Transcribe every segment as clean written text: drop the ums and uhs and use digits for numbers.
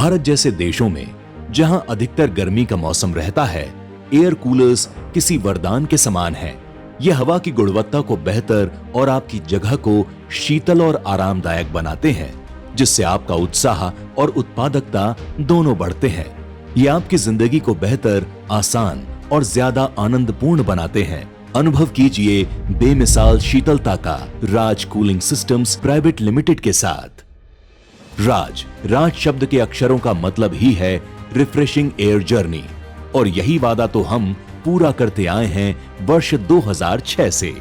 भारत जैसे देशों में जहां अधिकतर गर्मी का मौसम रहता है, एयर कूलर्स किसी वरदान के समान हैं। ये हवा की गुणवत्ता को बेहतर और आपकी जगह को शीतल और आरामदायक बनाते हैं, जिससे आपका उत्साह और उत्पादकता दोनों बढ़ते हैं। ये आपकी जिंदगी को बेहतर, आसान और ज्यादा आनंदपूर्ण बनाते हैं। अनुभव कीजिए बेमिसाल शीतलता का राज कूलिंग सिस्टम्स प्राइवेट लिमिटेड के साथ। राज शब्द के अक्षरों का मतलब ही है रिफ्रेशिंग एयर जर्नी, और यही वादा तो हम पूरा करते आए हैं वर्ष 2006 से।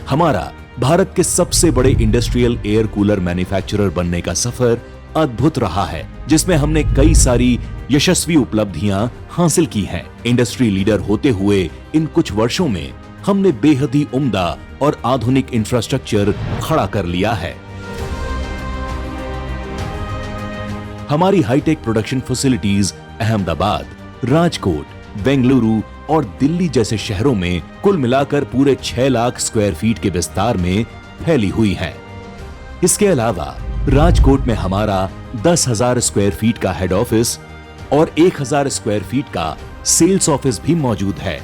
हमारा भारत के सबसे बड़े इंडस्ट्रियल एयर कूलर मैन्युफैक्चरर बनने का सफर अद्भुत रहा है, जिसमें हमने कई सारी यशस्वी उपलब्धियां हासिल की हैं। इंडस्ट्री लीडर होते हुए इन कुछ वर्षों में हमने बेहद ही उम्दा और आधुनिक इंफ्रास्ट्रक्चर खड़ा कर लिया है। हमारी high tech production facilities Ahmedabad, Rajkot, Bengaluru और दिल्ली जैसे शहरों में कुल मिलाकर पूरे 6 लाख स्क्वायर फीट के विस्तार में फैली हुई हैं। इसके अलावा राजकोट में हमारा 10,000 स्क्वायर फीट का हेड ऑफिस और 1,000 स्क्वायर फीट का सेल्स ऑफिस भी मौजूद है।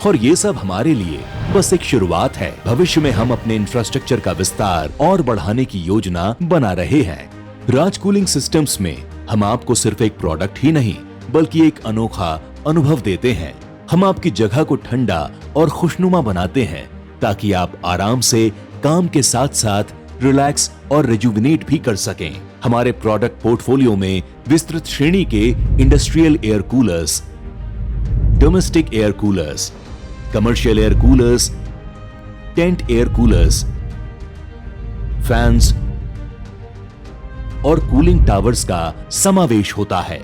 और ये सब हमारे लिए बस एक शुरुआत है। भविष्य में हम अपने इंफ्रास्ट्रक्चर का विस्तार और बढ़ाने की योजना बना रहे हैं। राज कूलिंग सिस्टम्स में हम आपको सिर्फ एक प्रोडक्ट ही नहीं, बल्कि एक अनोखा अनुभव देते हैं। हम आपकी जगह को ठंडा और खुशनुमा बनाते हैं, ताकि आप आराम से काम के साथ साथ रिलैक्स और रिजुविनेट भी कर सकें। हमारे प्रोडक्ट पोर्टफोलियो में विस्तृत श्रेणी के industrial air coolers, domestic air coolers, commercial air coolers, tent air coolers, fans और कूलिंग टावर्स का समावेश होता है।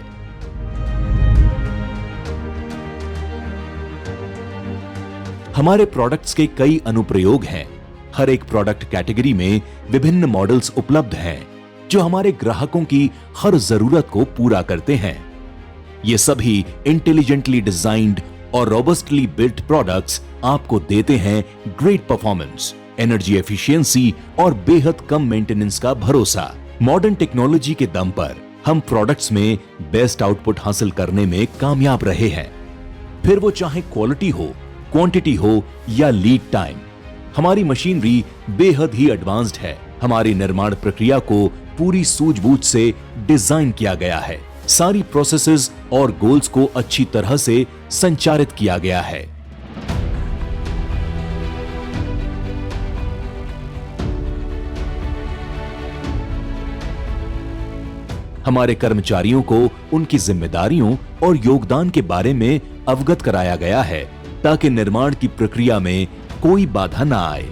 हमारे प्रोडक्ट्स के कई अनुप्रयोग हैं। हर एक प्रोडक्ट कैटेगरी में विभिन्न मॉडल्स उपलब्ध हैं, जो हमारे ग्राहकों की हर जरूरत को पूरा करते हैं। ये सभी इंटेलिजेंटली डिजाइन्ड और रोबस्टली बिल्ट प्रोडक्ट्स आपको देते हैं ग्रेट परफॉर्मेंस, एनर्जी एफिशिएंसी और बेहद कम मेंटेनेंस का भरोसा। मॉडर्न टेक्नोलॉजी के दम पर हम प्रोडक्ट्स में बेस्ट आउटपुट हासिल करने में कामयाब रहे हैं। फिर वो चाहे क्वालिटी हो, क्वांटिटी हो या लीड टाइम, हमारी मशीनरी बेहद ही एडवांस्ड है। हमारी निर्माण प्रक्रिया को पूरी सूझबूझ से डिजाइन किया गया है। सारी प्रोसेसेस और गोल्स को अच्छी तरह से संचारित किया गया है। हमारे कर्मचारियों को उनकी जिम्मेदारियों और योगदान के बारे में अवगत कराया गया है, ताकि निर्माण की प्रक्रिया में कोई बाधा ना आए।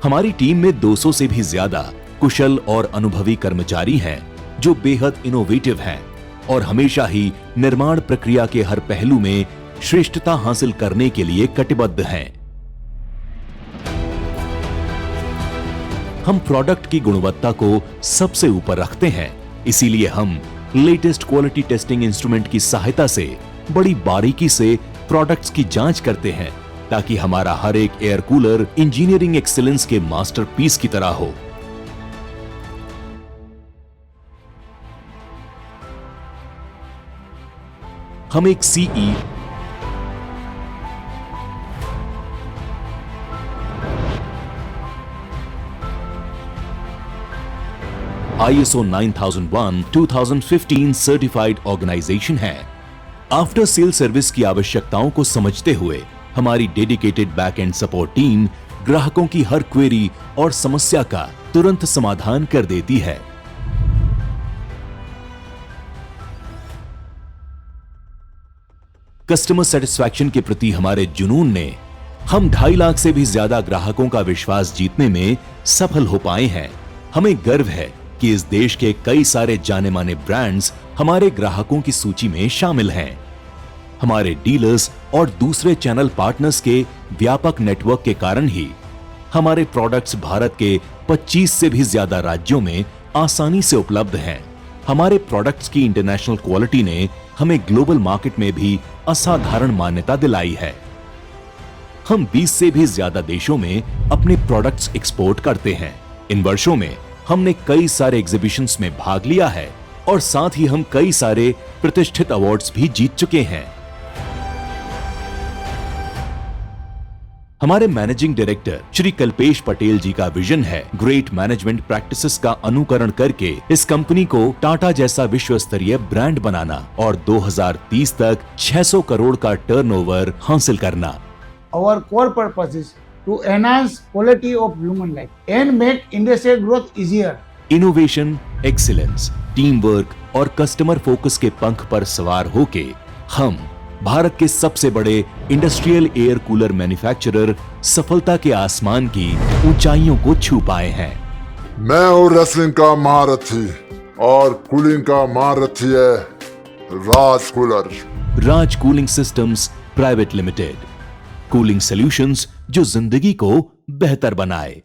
हमारी टीम में 200 से भी ज्यादा कुशल और अनुभवी कर्मचारी हैं, जो बेहद इनोवेटिव हैं और हमेशा ही निर्माण प्रक्रिया के हर पहलू में श्रेष्ठता हासिल करने के लिए कटिबद्ध हैं। हम प्रोडक्ट की गुणवत्ता को सबसे ऊपर रखते हैं, इसीलिए हम लेटेस्ट क्वालिटी टेस्टिंग इंस्ट्रूमेंट की सहायता से बड़ी बारीकी से प्रोडक्ट्स की जांच करते हैं, ताकि हमारा हर एक एयर कूलर इंजीनियरिंग एक्सीलेंस के मास्टरपीस की तरह हो। हम एक CE ISO 9001:2015 सर्टिफाइड ऑर्गेनाइजेशन है। आफ्टर सेल सर्विस की आवश्यकताओं को समझते हुए हमारी dedicated back and support team ग्राहकों की हर क्वेरी और समस्या का तुरंत समाधान कर देती है। कस्टमर सेटिस्फैक्शन के प्रति हमारे जुनून ने हम 2.5 लाख से भी ज्यादा ग्राहकों का विश्वास जीतने में सफल हो पाए हैं। हमें गर्व है कि इस देश के कई सारे जाने माने ब्रांड्स हमारे ग्राहकों की सूची में शामिल हैं। हमारे डीलर्स और दूसरे चैनल पार्टनर्स के व्यापक नेटवर्क के कारण ही हमारे प्रोडक्ट्स भारत के 25 से भी ज्यादा राज्यों में आसानी से उपलब्ध हैं। हमारे प्रोडक्ट्स की इंटरनेशनल क्वालिटी ने हमें ग्लोबल मार्केट में भी असाधारण मान्यता दिलाई है। हम 20 से भी ज्यादा देशों में अपने प्रोडक्ट्स एक्सपोर्ट करते हैं। इन वर्षों में हमने कई सारे एग्जीबिशंस में भाग लिया है और साथ ही हम कई सारे प्रतिष्ठित अवार्ड्स भी जीत चुके हैं। हमारे मैनेजिंग डायरेक्टर श्री कल्पेश पटेल जी का विजन है ग्रेट मैनेजमेंट प्रैक्टिसेस का अनुकरण करके इस कंपनी को टाटा जैसा विश्व स्तरीय ब्रांड बनाना और 2030 तक 600 करोड़ का टर्नओवर हासिल करना। Our core purpose is to enhance quality of human life and make industrial growth easier. Innovation, excellence, team work और कस्टमर फोकस के पंख पर सवार होके हम भारत के सबसे बड़े इंडस्ट्रियल एयर कूलर मैन्युफैक्चरर सफलता के आसमान की ऊंचाइयों को छू पाए हैं। मैं हूँ रेसलिंग का महारथी और कूलिंग का महारथी है Raj cooler. Raj cooling systems private limited, cooling solutions जो जिंदगी को बेहतर बनाए।